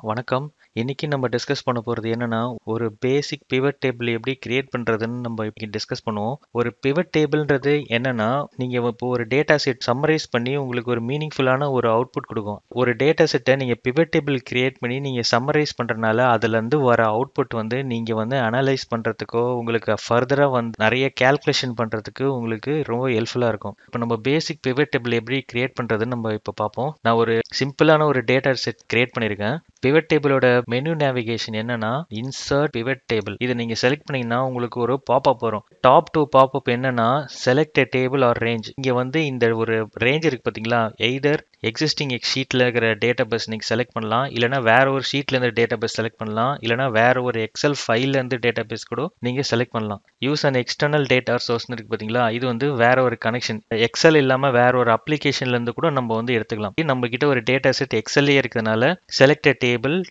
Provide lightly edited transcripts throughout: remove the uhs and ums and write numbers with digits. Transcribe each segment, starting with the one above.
வணக்கம். இன்னைக்கு நம்ம டிஸ்கஸ் பண்ண போறது என்னன்னா, ஒரு பேசிக் பிவட் டேபிள் எப்படி கிரியேட் பண்றதுன்னு நம்ம இப்ப டிஸ்கஸ் பண்ணுவோம். ஒரு பிவட் டேபிள்ன்றது என்னன்னா, நீங்க இப்போ ஒரு டேட்டா செட் சம்மரைஸ் பண்ணி உங்களுக்கு ஒரு மீனிங்ஃபுல்லான ஒரு அவுட்புட் கொடுக்கும். ஒரு டேட்டா செட்டை நீங்க பிவட் டேபிள் கிரியேட் பண்ணி நீங்க சம்மரைஸ் பண்றதுனால அதுல இருந்து வர அவுட்புட் வந்து நீங்க வந்து அனலைஸ் பண்றதுக்கோ உங்களுக்கு ஃபர்தரா வந்து நிறைய கால்குலேஷன் பண்றதுக்கு உங்களுக்கு ரொம்ப ஹெல்ப்ஃபுல்லா இருக்கும். இப்போ நம்ம பேசிக் பிவட் டேபிள் எப்படி கிரியேட் பண்றதுன்னு நம்ம இப்போ பார்ப்போம். நான் ஒரு சிம்பிளான ஒரு டேட்டா செட் கிரியேட் பண்ணியிருக்கேன். பிவட் டேபிளோட மெனு நேவிகேஷன் என்னன்னா இன்சர்ட் பிவட் டேபிள். இதை நீங்க செலக்ட் பண்ணீங்கன்னா உங்களுக்கு ஒரு பாப்அப் வரும். டாப் டு பாப்அப் என்னன்னா select a table or range. இங்க வந்து இந்த ஒரு ரேஞ்ச் இருக்கு பாத்தீங்களா, எய்தர் எக்ஸிஸ்டிங் ஷீட்ல இருக்கிற டேட்டா பேஸ் நீங்க செலக்ட் பண்ணலாம், இல்லைனா வேற ஒரு ஷீட்ல இருந்து டேட்டா பேஸ் செலக்ட் பண்ணலாம், இல்லைனா வேற ஒரு எக்ஸல் ஃபைல்ல இருந்து டேட்டா பேஸ் கூட நீங்க செலக்ட் பண்ணலாம். Use and external data source இருக்கு பாத்தீங்களா, இது வந்து வேற ஒரு கனெக்ஷன். எக்ஸல் இல்லாம வேற ஒரு அப்ளிகேஷன்ல இருந்து கூட நம்ம வந்து எடுத்துக்கலாம். நம்ம கிட்ட ஒரு டேட்டா செட் எக்ஸல்லே இருக்கிறதுனால செலக்ட் a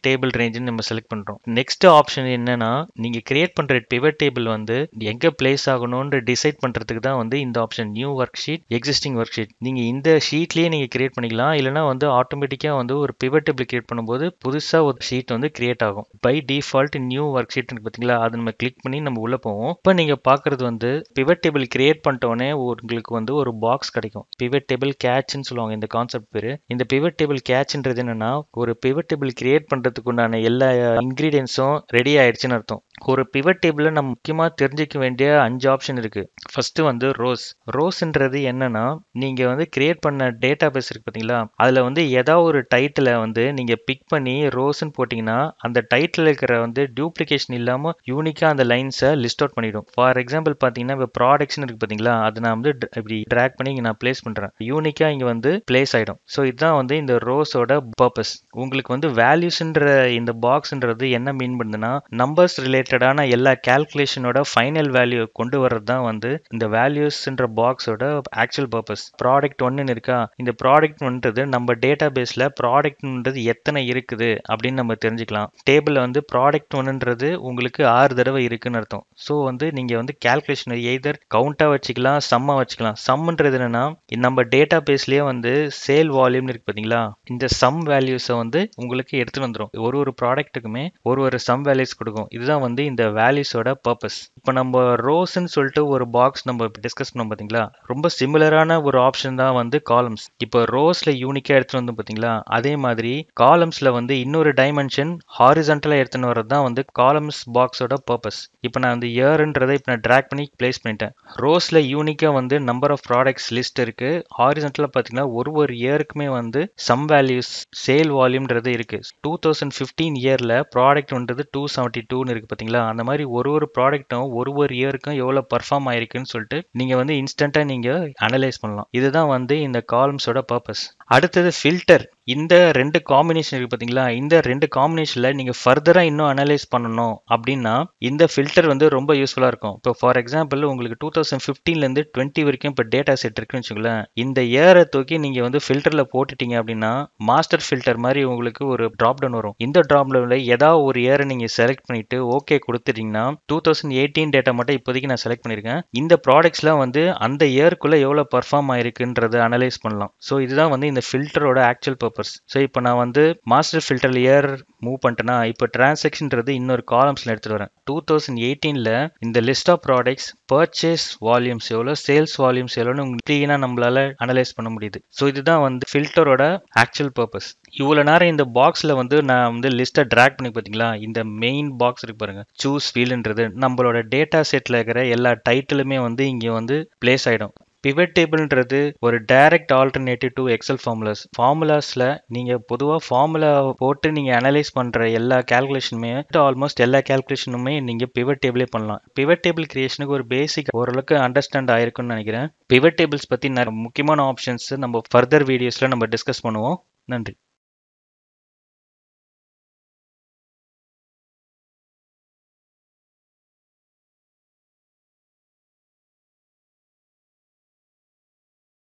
டேபிள் ரேஞ்சுன்னு நம்ம செலக்ட் பண்றோம். நெக்ஸ்ட் ஆப்ஷன் என்னன்னா, நீங்க கிரியேட் பண்ற பிவட் டேபிள் வந்து எங்க பிளேஸ் ஆகணும்னு டிசைட் பண்றதுக்கு தான் வந்து இந்த option new work sheet existing work sheet. நீங்க இந்த ஷீட்லயே நீங்க கிரியேட் பண்ணிக்கலாம், இல்லைனா வந்து ஆட்டோமேட்டிக்கா வந்து ஒரு பிவட் டேபிள் கிரியேட் பண்ணும்போது புதுசா ஒரு ஷீட் வந்து கிரியேட் ஆகும். By default new worksheet பாத்தீங்களா, அதை நம்ம கிளிக் பண்ணி நம்ம உள்ள போவோம். இப்போ நீங்க பாக்குறது வந்து பிவட் டேபிள் கிரியேட் பண்ணிட்டோன்னே உங்களுக்கு வந்து ஒரு பாக்ஸ் கிடைக்கும். பிவட் டேபிள் கேட்ச்னு சொல்லுவாங்க இந்த கான்செப்ட் பேரு. இந்த பிவட் டேபிள் கேட்ச்ன்றது என்னன்னா, ஒரு பிவட் டேபிள் கிரியேட் பண்றதுக்கு உண்டான எல்லா இன்கிரீடியன்ஸும் ரெடி ஆயிடுச்சுன்னு அர்த்தம். ஒரு பிவட் டேபிள்ல நம்ம முக்கியமா தெரிஞ்சுக்க வேண்டிய 5 ஆப்ஷன் இருக்கு. ஃபர்ஸ்ட் வந்து ரோஸ்ன்றது என்னன்னா, நீங்க வந்து கிரியேட் பண்ண டேட்டா பேஸ் இருக்கு பாத்தீங்களா, அதுல வந்து ஏதாவது ஒரு டைட்டிலை வந்து நீங்க பிக் பண்ணி ரோஸ்ன்னு போட்டீங்கன்னா அந்த டைட்டில் இருக்கிற வந்து டூப்ளிகேஷன் இல்லாம யூனிக்கா அந்த லைன்ஸை லிஸ்ட் அவுட் பண்ணிடும். ஃபார் எக்ஸாம்பிள் பாத்தீங்கன்னா இப்போ ப்ராடக்ட்ஸ் இருக்கு பாத்தீங்களா, அது நான் வந்து இப்படி ட்ராக் பண்ணி இங்க நான் பிளேஸ் பண்றேன், யூனிக்கா இங்க வந்து பிளேஸ் ஆயிடும். ஸோ இதுதான் வந்து இந்த ரோஸோட பர்பஸ். உங்களுக்கு வந்து வேல்யூஸ்ன்ற இந்த பாக்ஸ்ன்றது என்ன மீன் பண்ணுதுன்னா, நம்பர்ஸ் ரிலேட்டடான எல்லா கால்குலேஷனோட ஃபைனல் வேல்யூ கொண்டு வர்றது தான் வந்து இந்த வேல்யூஸ்ன்ற பாக்ஸோட ஆக்சுவல் பர்பஸ். ப்ராடக்ட் ஒன்னு இருக்கா, இந்த ப்ராடக்ட் ஒன்றது நம்ம டேட்டா பேஸ்ல ப்ராடக்ட்ன்றது எத்தனை இருக்குது அப்படின்னு நம்ம தெரிஞ்சுக்கலாம். டேபிள்ல வந்து ப்ராடக்ட் ஒன்னுன்றது உங்களுக்கு 6 தடவை இருக்குன்னு அர்த்தம். ஸோ வந்து நீங்க வந்து கால்குலேஷன் எய்தர் கவுண்டா வச்சுக்கலாம், சம்மா வச்சுக்கலாம். சம்ன்றது என்னன்னா, நம்ம டேட்டா பேஸ்லயே வந்து சேல் வால்யூம் இருக்கு பாத்தீங்களா, இந்த சம் வேல்யூஸை வந்து உங்களுக்கு எடுத்துட்டு வந்துடும். ஒரு ப்ராடக்ட்டுக்குமே ஒரு சம் வேல்யூஸ் கொடுக்கும். இதுதான் வந்து இந்த வேல்யூஸோட பர்பஸ். இப்போ நம்ம ரோஸ்ன்னு சொல்லிட்டு ஒரு பாக்ஸ் நம்ம டிஸ்கஸ் பண்ணோம் பாத்தீங்களா, ரொம்ப சிமிலரான ஒரு ஆப்ஷன் தான் வந்து காலம்ஸ். இப்போ ரோஸ்ல யூனிக்கா எடுத்துட்டு வந்து பாத்தீங்களா, அதே மாதிரி காலம்ஸ்ல வந்து இன்னொரு டைமென்ஷன் ஹாரிசான்டலா எடுத்துன்னு வர்றது தான் வந்து காலம்ஸ் பாக்ஸோட பர்பஸ். இப்போ நான் வந்து இயர்ன்றதை இப்போ நான் ட்ராக் பண்ணி பிளேஸ் பண்ணிட்டேன். ரோஸ்ல யூனிக்கா வந்து நம்பர் ஆஃப் ப்ராடக்ட்ஸ் லிஸ்ட் இருக்கு. ஹாரிசான்டலா பாத்தீங்கன்னா ஒரு இயருக்குமே வந்து சம் வேல்யூஸ் சேல் வால்யூம்ன்றது இருக்கு. 2015 இயர்ல ப்ராடக்ட் வந்துட்டு 272 இருக்கு பாத்தீங்களா, அந்த மாதிரி ஒரு ப்ராடக்ட்டும் ஒரு இயருக்கும் எவ்வளவு பர்ஃபார்ம் ஆயிருக்குன்னு சொல்லிட்டு நீங்க வந்து இன்ஸ்டன்டா நீங்க அனலைஸ் பண்ணலாம். இதுதான் வந்து இந்த காலம்ஸோட பர்பஸ். அடுத்தது ஃபில்டர். இந்த ரெண்டு காம்பினேஷன் இருக்கு பாத்தீங்களா, இந்த ரெண்டு காம்பினேஷன்ல நீங்க ஃபர்தரா இன்னும் அனலைஸ் பண்ணணும் அப்படின்னா இந்த ஃபில்டர் வந்து ரொம்ப யூஸ்ஃபுல்லா இருக்கும். இப்போ ஃபார் எக்ஸாம்பிள் உங்களுக்கு 2015ல இருந்து 20 வரைக்கும் இப்போ டேட்டா செட் இருக்குன்னு வச்சுக்கோங்களேன். இந்த இயரை தூக்கி நீங்க வந்து ஃபில்டர்ல போட்டுட்டீங்க அப்படின்னா மாஸ்டர் ஃபில்டர் மாதிரி உங்களுக்கு ஒரு டிராப் டவுன் வரும். இந்த டிராப் டவுன்ல ஏதாவது ஒரு இயரை நீங்க செலக்ட் பண்ணிட்டு ஓகே கொடுத்துட்டீங்கன்னா 2018 டேட்டா மட்டும் இப்போதைக்கு நான் செலக்ட் பண்ணிருக்கேன். இந்த ப்ராடக்ட்ஸ்லாம் வந்து அந்த இயருக்குள்ள எவ்வளவு பர்ஃபார்ம் ஆயிருக்குன்றதை அனலைஸ் பண்ணலாம். ஸோ இதுதான் வந்து இந்த ஃபில்டரோட ஆக்சுவல் பர்பஸ். ஸோ இப்போ நான் வந்து மாஸ்டர் ஃபில்டர் இயர் மூவ் பண்ணிட்டேன்னா இப்போ டிரான்சாக்ஷன்றது இன்னொரு காலம்ஸ்ல எடுத்துட்டு வரேன். 2018ல இந்த list of products purchase volumes எவ்வளோ, சேல்ஸ் வால்யூம்ஸ் எவ்வளோன்னு உங்களுக்கு கிளீனா நம்மளால அனலைஸ் பண்ண முடியுது. ஸோ இதுதான் வந்து ஃபில்டரோட ஆக்சுவல் பர்பஸ். இவ்வளவு நேரம் இந்த பாக்ஸ்ல வந்து நான் வந்து லிஸ்ட்டை ட்ராக் பண்ணி பாத்தீங்களா, இந்த மெயின் பாக்ஸ் இருக்கு பாருங்க, சூஸ் ஃபீல்ட்ன்றது நம்மளோட டேட்டா செட்ல இருக்கிற எல்லா டைட்டிலுமே வந்து இங்க வந்து பிளேஸ் ஆயிடும். பிவட் டேபிள்ன்றது ஒரு டைரக்ட் ஆல்டர்னேட்டிவ் டு எக்ஸல் ஃபார்முலாஸ்ல நீங்க பொதுவா ஃபார்முலா போட்டு நீங்க அனலைஸ் பண்ற எல்லா கால்குலேஷனுமே ஆல்மோஸ்ட் எல்லா கால்குலேஷனுமே நீங்க பிவட் டேபிளே பண்ணலாம். பிவட் டேபிள் கிரியேஷனுக்கு ஒரு பேசிக் ஓரளவுக்கு அண்டர்ஸ்டாண்ட் ஆயிருக்கும்னு நினைக்கிறேன். பிவட் டேபிள்ஸ் பத்தி முக்கியமான ஆப்ஷன்ஸ் நம்ம ஃபர்தர் வீடியோஸ்ல நம்ம டிஸ்கஸ் பண்ணுவோம். நன்றி.